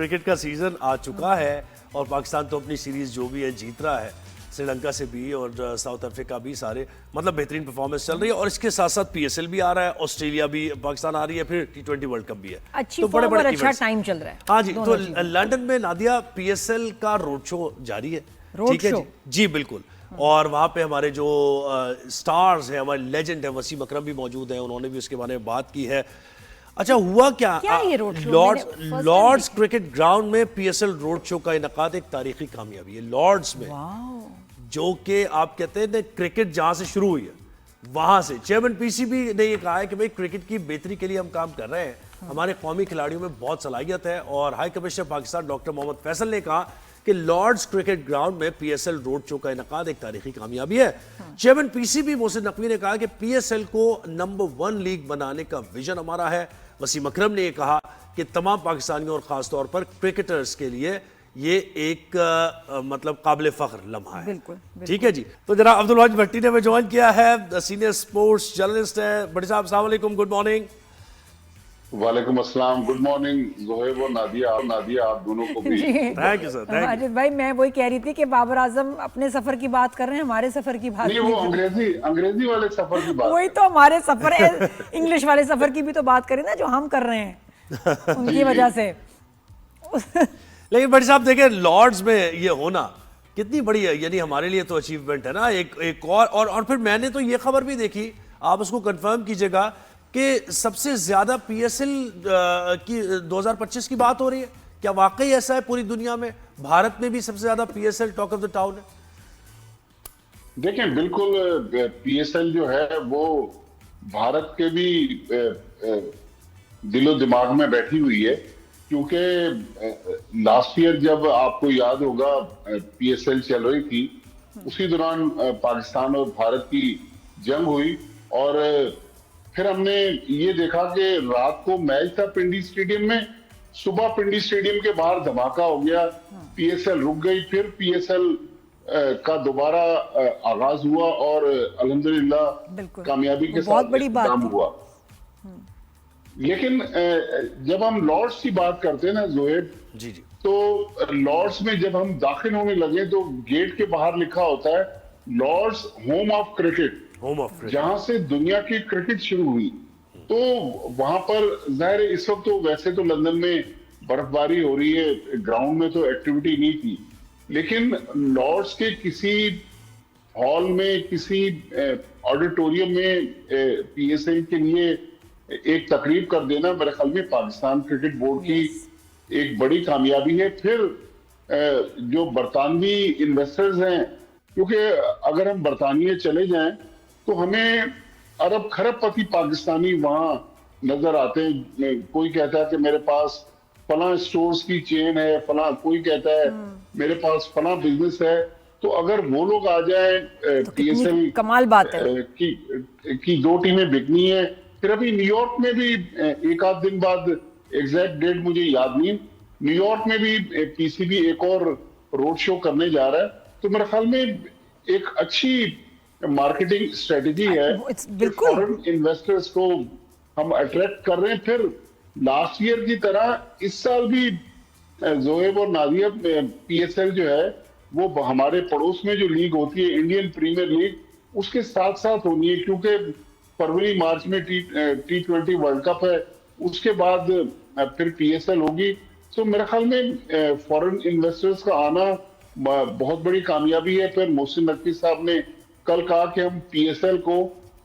Cricket का season आ चुका है और पाकिस्तान तो अपनी सीरीज जो भी है जीत रहा है, श्रीलंका से भी और साउथ अफ्रीका भी, सारे मतलब बेहतरीन परफॉर्मेंस चल रही है। और इसके साथ साथ पीएसएल भी आ रहा है, ऑस्ट्रेलिया भी पाकिस्तान आ रही है, फिर टी20 वर्ल्ड कप भी है। अच्छी तो फॉर्म और अच्छा events। टाइम चल रहा है। हाँ जी, तो लंदन में नादिया पीएसएल का रोड शो जारी है। ठीक है जी बिल्कुल। और वहां पे हमारे जो स्टार्स हैं, हमारे लेजेंड है, वसीम अकरम भी मौजूद हैं, उन्होंने भी उसके बारे में बात की है। अच्छा हुआ क्या, ये road show? Lord's cricket ground में पीएसएल रोड शो का इनकाद एक तारीखी कामयाबी है लॉर्ड्स में, जो कि आप कहते हैं क्रिकेट जहां से शुरू हुई है वहां से। चेयरमैन पीसीबी ने ये कहा है कि भाई क्रिकेट की बेहतरी के लिए हम काम कर रहे हैं, हमारे कौमी खिलाड़ियों में बहुत सलाहियत है। और high commissioner Pakistan doctor Mohammad Faisal ने कहा कि लॉर्ड्स क्रिकेट ग्राउंड में पीएसएल रोड शो का इनकाद एक तारीखी कामयाबी है। चेयरमैन पीसीबी मोहसिन नकवी ने कहा कि पीएसएल को नंबर 1 लीग बनाने का विजन हमारा है। वसीम अकरम ने यह कहा कि तमाम पाकिस्तानियों और खासतौर पर क्रिकेटर्स के लिए ये एक मतलब काबिल फख्र लम्हा है। बिल्कुल। ठीक है जी। तो जरा अब्दुल वाजिद भट्टी ने हमें ज्वाइन किया है, सीनियर स्पोर्ट्स जर्नलिस्ट है। भट्टी साहब अस्सलाम वालेकुम, गुड मॉर्निंग। वालेकुम अस्सलाम, गुड मॉर्निंग जोहेब और नादिया आप दोनों को भी थैंक यू सर। वाजिद भाई, मैं वही कह रही थी कि बाबर आजम अपने सफर की बात कर रहे हैं, हमारे सफर की बात नहीं, वो अंग्रेजी वाले सफर की बात। वही तो हमारे सफर इंग्लिश वाले सफर की भी तो बात करें ना, जो हम कर रहे हैं उनकी वजह से। लेकिन भट्टी साहब देखें, लॉर्ड्स में ये होना कितनी बड़ी है, यानी हमारे लिए तो अचीवमेंट है ना। एक और फिर मैंने तो ये खबर भी देखी, आप उसको कंफर्म कीजिएगा कि सबसे ज्यादा पीएसएल की 2025 की बात हो रही है। क्या वाकई ऐसा है? पूरी दुनिया में, भारत में भी सबसे ज्यादा PSL talk of the town है। देखें, बिल्कुल पीएसएल जो है वो भारत के भी दिलो दिमाग में बैठी हुई है, क्योंकि लास्ट ईयर जब आपको याद होगा पीएसएल चल रही थी, उसी दौरान पाकिस्तान और भारत की जंग हुई और फिर हमने ये देखा कि रात को मैच था पिंडी स्टेडियम में, सुबह पिंडी स्टेडियम के बाहर धमाका हो गया, पीएसएल रुक गई, फिर पीएसएल का दोबारा आगाज हुआ और अल्हम्दुलिल्लाह कामयाबी के साथ काम हुआ। लेकिन जब हम लॉर्ड्स की बात करते हैं ना जोहेब जी, तो लॉर्ड्स में जब हम दाखिल होने लगे तो गेट के बाहर लिखा होता है लॉर्ड्स होम ऑफ क्रिकेट, जहां से दुनिया की क्रिकेट शुरू हुई। तो वहां पर जाहिर इस वक्त तो वैसे तो लंदन में बर्फबारी हो रही है, ग्राउंड में तो एक्टिविटी नहीं थी, लेकिन लॉर्ड्स के किसी हॉल में, किसी ऑडिटोरियम में पीएसएल के लिए एक तकरीब कर देना मेरे ख्याल में पाकिस्तान क्रिकेट बोर्ड की एक बड़ी कामयाबी है। फिर जो बरतानवी इन्वेस्टर्स हैं, क्योंकि अगर हम बरतानिया चले जाएं तो हमें अरब खरबपति पाकिस्तानी वहां नजर आते हैं। कोई कहता है कि मेरे पास फला स्टोर्स की चेन है, फला कोई कहता है मेरे पास फला बिजनेस है। तो अगर वो लोग आ जाए तो पीएसएल कमाल बात है की 2 टीमें बिकनी है। फिर अभी न्यूयॉर्क में भी एक आध दिन बाद, एग्जैक्ट डेट मुझे याद नहीं, न्यूयॉर्क में भी पीसीबी एक और रोड शो करने जा रहा है। तो मेरे ख्याल में एक अच्छी मार्केटिंग स्ट्रेटेजी है, फॉरेन इन्वेस्टर्स को हम अट्रैक्ट कर रहे हैं। फिर लास्ट ईयर की तरह इस साल भी जोहेब और नादिया पीएसएल जो है वो हमारे पड़ोस में जो लीग होती है इंडियन प्रीमियर लीग, उसके साथ साथ होनी है, क्योंकि फरवरी मार्च में टी20 वर्ल्ड कप है, उसके बाद फिर पीएसएल होगी। तो मेरे ख्याल में फॉरेन इन्वेस्टर्स का आना बहुत बड़ी कामयाबी है। फिर मोहसिन नकवी साहब ने कल कहा कि हम पीएसएल को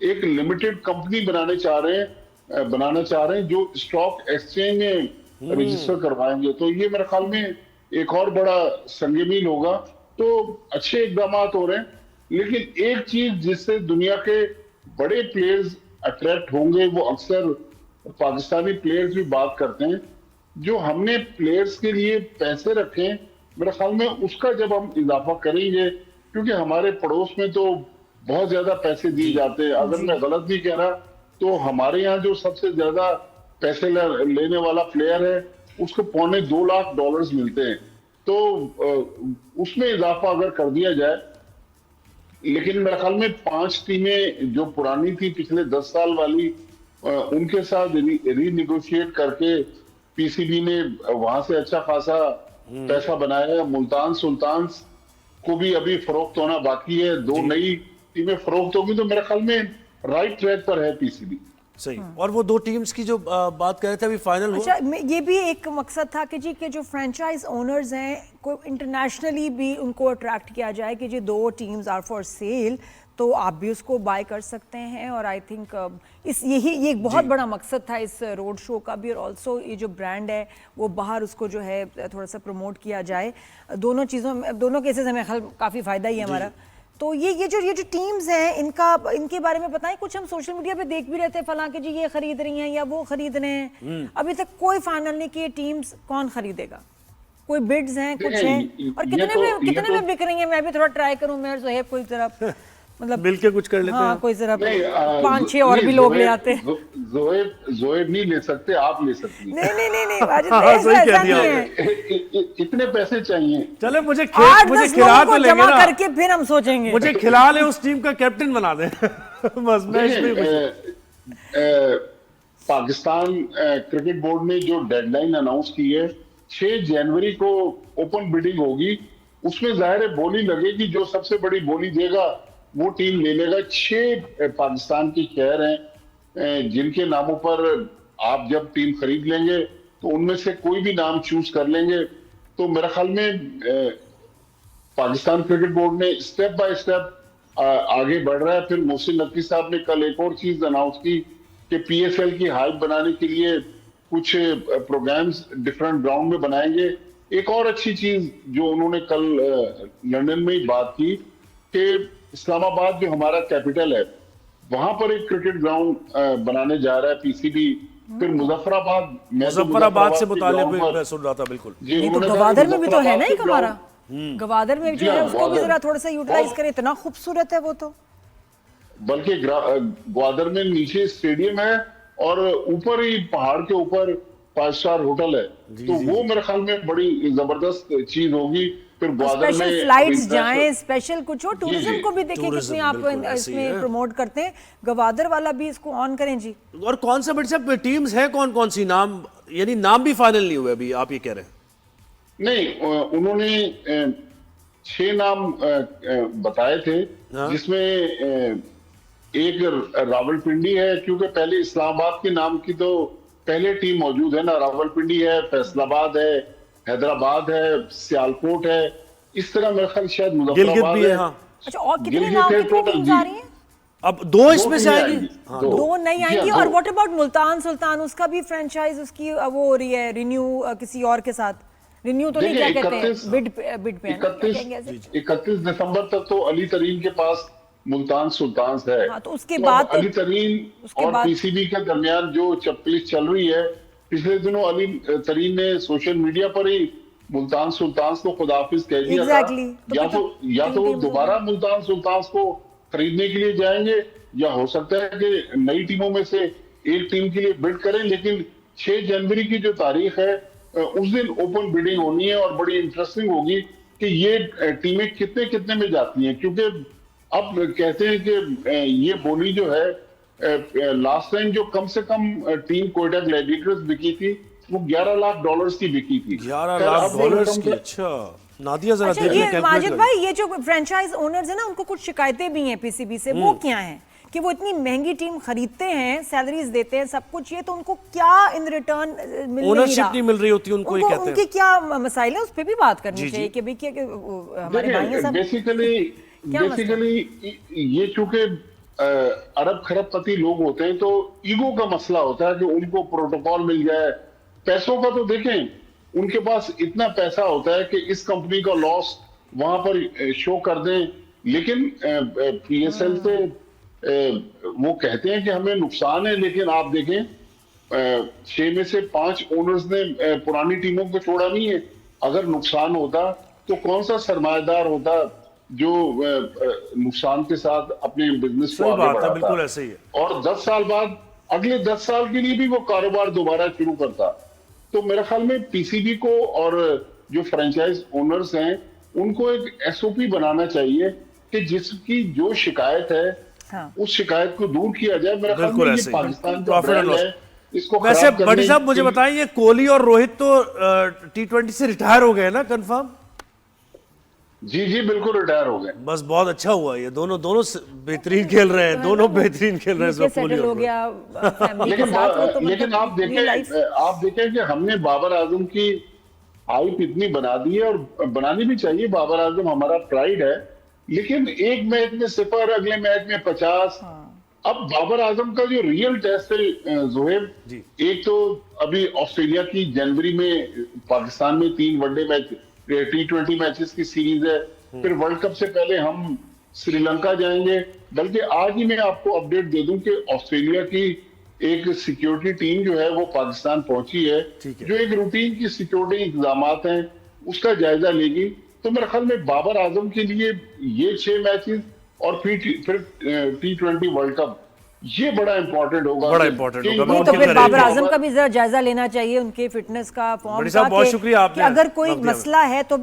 एक लिमिटेड कंपनी बनाना चाह रहे हैं जो स्टॉक एक्सचेंज में रजिस्टर करवाएंगे। तो ये मेरे ख्याल में एक और बड़ा संग-मील होगा। तो अच्छे इकदाम हो रहे हैं, लेकिन एक चीज जिससे दुनिया के बड़े प्लेयर्स अट्रैक्ट होंगे, वो अक्सर पाकिस्तानी प्लेयर्स भी बात करते हैं, जो हमने प्लेयर्स के लिए पैसे रखे, मेरे ख्याल में उसका जब हम इजाफा करेंगे, क्योंकि हमारे पड़ोस में तो बहुत ज्यादा पैसे दिए जाते हैं। अगर मैं गलत नहीं कह रहा तो हमारे यहाँ जो सबसे ज्यादा पैसे लेने वाला प्लेयर है उसको $2.25 लाख मिलते हैं। तो उसमें इजाफा अगर कर दिया जाए, लेकिन मेरे ख्याल में 5 टीमें जो पुरानी थी पिछले 10 साल वाली, उनके साथ रीनिगोशिएट करके पीसीबी ने वहां से अच्छा खासा पैसा बनाया है। मुल्तान सुल्तान्स को भी अभी फरोख्त होना बाकी है। दो नई टीमें फरोख्त होगी तो मेरे ख्याल में राइट ट्रैक पर है पीसीबी। सही। और वो दो टीम्स की जो बात कर रहे थे अभी फाइनल हुआ। अच्छा, ये भी एक मकसद था कि जी के जो फ्रेंचाइज ओनर्स हैं को इंटरनेशनली भी उनको अट्रैक्ट किया जाए कि जी दो टीम्स आर फॉर सेल, तो आप भी उसको बाय कर सकते हैं। और आई थिंक ये एक बहुत बड़ा मकसद था इस रोड शो का भी। और ऑल्सो ये जो ब्रांड है वो बाहर उसको जो है थोड़ा सा प्रमोट किया जाए। दोनों केसेस हमें काफ़ी फ़ायदा ही है हमारा। तो ये जो टीम्स हैं इनके बारे में बताएं कुछ। हम सोशल मीडिया पे देख भी रहे थे फलां कि जी ये खरीद रही हैं या वो खरीद रहे हैं। अभी तक कोई फाइनल नहीं कि ये टीम्स कौन खरीदेगा। कोई बिड्स हैं, कुछ हैं, और कितने में बिक रही हैं। मैं भी थोड़ा ट्राई करूं, मैं ज़ोहेब कोई तरफ मतलब मिलके कुछ कर लेते हैं। कोई जरा 5-6 और भी लोग ले आते हैं। ज़ोहेब नहीं ले सकते, आप ले सकती हैं। नहीं सही कह दिया इतने पैसे चाहिए। चले मुझे 8-10 खिला लोगों तो को लेंगे जमा ना। करके फिर हम सोचेंगे। मुझे खिला ले, उस टीम का कैप्टन बना दे। बस मैं इसमें पाकिस्तान क्रिकेट बोर्ड ने जो डेडलाइन अनाउंस की है 6 जनवरी को ओपन बिडिंग होगी। उसमें जाहिर है बोली लगेगी, जो सबसे बड़ी बोली देगा वो टीम ले लेगा। 6 पाकिस्तान के शहर हैं जिनके नामों पर आप जब टीम खरीद लेंगे तो उनमें से कोई भी नाम चूज कर लेंगे। तो मेरे ख्याल में पाकिस्तान क्रिकेट बोर्ड ने स्टेप बाय स्टेप आगे बढ़ रहा है। फिर मोहसिन नकवी साहब ने कल एक और चीज अनाउंस की कि पीएसएल की हाइप बनाने के लिए कुछ प्रोग्राम्स डिफरेंट ग्राउंड में बनाएंगे। एक और अच्छी चीज जो उन्होंने कल लंदन में ही बात की कि इस्लामाबाद जो हमारा कैपिटल है वहां पर एक क्रिकेट ग्राउंड बनाने जा रहा है पीसीबी। फिर मुजफ्फराबाद से मुतालिब मैं सुन रहा था। बिल्कुल ये तो गवादर में भी तो है ना एक हमारा। गवादर में जो है उसको भी जरा थोड़ा सा यूटिलाइज करें, इतना खूबसूरत है वो तो। बल्कि ग्वादर में नीचे स्टेडियम है और ऊपर ही पहाड़ के ऊपर 5 स्टार होटल है। तो वो मेरे ख्याल में बड़ी जबरदस्त चीज होगी। फिर ग्वादर में स्पेशल फ्लाइट्स जाएं, स्पेशल कुछ हो, टूरिज्म को भी देखें कितनी आप इसमें प्रमोट करते हैं। गवादर वाला भी इसको ऑन करें जी। और कौन सा बड़ी सब टीम्स है, कौन कौन सी नाम, यानी नाम भी फाइनल नहीं हुए अभी, आप ये कह रहे हैं? नहीं, उन्होंने 6 नाम बताए थे जिसमें एक रावलपिंडी है, क्योंकि पहले इस्लामाबाद के नाम की तो पहले टीम मौजूद है ना। रावलपिंडी है, फैसलाबाद है, हैदराबाद है, सियालकोट है। इस तरह मेरे ख्याल शायद मुजफ्फराबाद है। हाँ। अच्छा, और कितने नाम कितनी टीम्स आ रही हैं? अब 2 इसमें से आएंगी। हाँ, 2 नहीं आएंगी। और व्हाट अबाउट मुल्तान सुल्तान, उसका भी फ्रेंचाइज उसकी वो हो रही है रिन्यू किसी और के साथ। रिन्यू तो नहीं, क्या कहते हैं, बिड पे 31 दिसंबर तक तो अली तरीन के पास मुल्तान सुल्तान्स है। हाँ, तो उसके बाद अली तरीन और पीसीबी के दरमियान जो चप्पलिश चल रही है, पिछले दिनों अली तरीन ने सोशल मीडिया पर ही मुल्तान सुल्तान्स को खुदाफिज कह दिया था। या तो वो दोबारा मुल्तान सुल्तान्स को खरीदने के लिए जाएंगे, या हो सकता है कि नई टीमों में से एक टीम के लिए बिड करें। लेकिन 6 जनवरी की जो तारीख है उस दिन ओपन बिडिंग होनी है और बड़ी इंटरेस्टिंग होगी कि ये टीमें कितने कितने में जाती हैं। क्योंकि अब कहते हैं कि ये बोली जो है लास्ट टाइम जो कम से कम टीम कोयटा ग्लैडिएटर्स बिकी थी वो $11 लाख की बिकी थी। $11 लाख की। अच्छा नादिया, जरा देख लें माजिद भाई, ये जो फ्रेंचाइज ओनर्स है ना उनको कुछ शिकायतें भी हैं पीसीबी से। वो क्या हैं कि वो इतनी महंगी टीम खरीदते हैं, सैलरीज देते हैं, सब कुछ, ये तो उनको क्या इन रिटर्न ओनरशिप नहीं मिल रही होती उनको, ये कहते हैं। उनकी क्या मसाइल है, उस पे भी बात करनी चाहिए कि भाई हमारे भाई हैं सब। बेसिकली ये चूंकि अरब खरबपति लोग होते हैं तो ईगो का मसला होता है कि उनको प्रोटोकॉल मिल जाए। पैसों का तो देखें, उनके पास इतना पैसा होता है कि इस कंपनी का लॉस वहां पर शो कर दें। लेकिन पीएसएल से वो कहते हैं कि हमें नुकसान है, लेकिन आप देखें 6 में से 5 ओनर्स ने पुरानी टीमों को छोड़ा नहीं है। अगर नुकसान होता तो कौन सा सरमायादार होता जो नुकसान के साथ अपने बिजनेस को आगे बढ़ाता। बिल्कुल ऐसे ही है। और 10 साल बाद अगले 10 साल के लिए भी वो कारोबार दोबारा शुरू करता। तो मेरे ख्याल में पीसीबी को और जो फ्रेंचाइज ओनर्स हैं उनको एक एसओपी बनाना चाहिए कि जिसकी जो शिकायत है उस शिकायत को दूर किया जाए। मेरा ख्याल में ये पाकिस्तान का ब्रांड है, इसको वैसे खराब करने बड़ी साहब मुझे के लिए- बताइए, कोहली और रोहित तो T20 से रिटायर हो गए ना, कंफर्म? जी जी बिल्कुल रिटायर हो गए। बस बहुत अच्छा हुआ, ये दोनों दोनों बेहतरीन खेल रहे हैं, दोनों बेहतरीन खेल रहे हैं, यूके इसमें कोहली सेटल और हो रोहित। गया फैमिली के लेकिन साथ, वो तो लेकिन मतलब आप देखें कि हमने बाबर आजम की हाइप इतनी बना दी है, और बनानी भी चाहिए। बाबर आजम हमारा प्राइड है, लेकिन एक मैच में 0, अगले मैच में 50। अब बाबर आजम का जो रियल टेस्ट है जोहेब, जी। एक तो अभी ऑस्ट्रेलिया की जनवरी में पाकिस्तान में 3 वनडे मैच T20 मैचेस की सीरीज है, फिर वर्ल्ड कप से पहले हम श्रीलंका जाएंगे। बल्कि आज ही मैं आपको अपडेट दे दूं कि ऑस्ट्रेलिया की एक सिक्योरिटी टीम जो है वो पाकिस्तान पहुंची है, ठीक है। जो एक रूटीन की सिक्योरिटी इंतजाम हैं उसका जायजा लेगी। तो मेरे ख्याल में बाबर आजम के लिए ये 6 मैचेस और फिर T20 वर्ल्ड कप, ये बड़ा इंपॉर्टेंट होगा। बड़ा important होगा। नहीं, मैं तो उनकी फिर करेंगे। बाबर आजम का भी जरा जायजा लेना चाहिए, उनके फिटनेस का, फॉर्म बड़ी का, साहब बहुत कि शुक्रिया, आपने अगर कोई वक्त दिया। मसला है तो